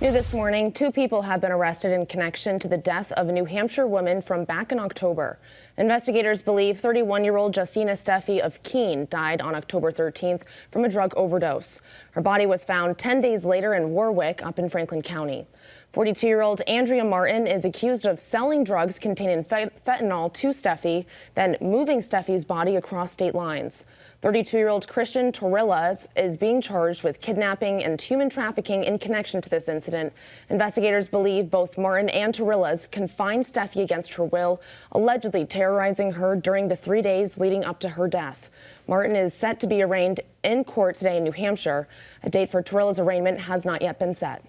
New this morning, 2 people have been arrested in connection to the death of a New Hampshire woman from back in October. Investigators believe 31-year-old Justina Steffi of Keene died on October 13th from a drug overdose. Her body was found 10 days later in Warwick, up in Franklin County. 42-year-old Andrea Martin is accused of selling drugs containing fentanyl to Steffi, then moving Steffi's body across state lines. 32-year-old Christian Torrillas is being charged with kidnapping and human trafficking in connection to this incident. Investigators believe both Martin and Torrillas confined Steffi against her will, allegedly terrorizing her during the 3 days leading up to her death. Martin is set to be arraigned in court today in New Hampshire. A date for Torrillas' arraignment has not yet been set.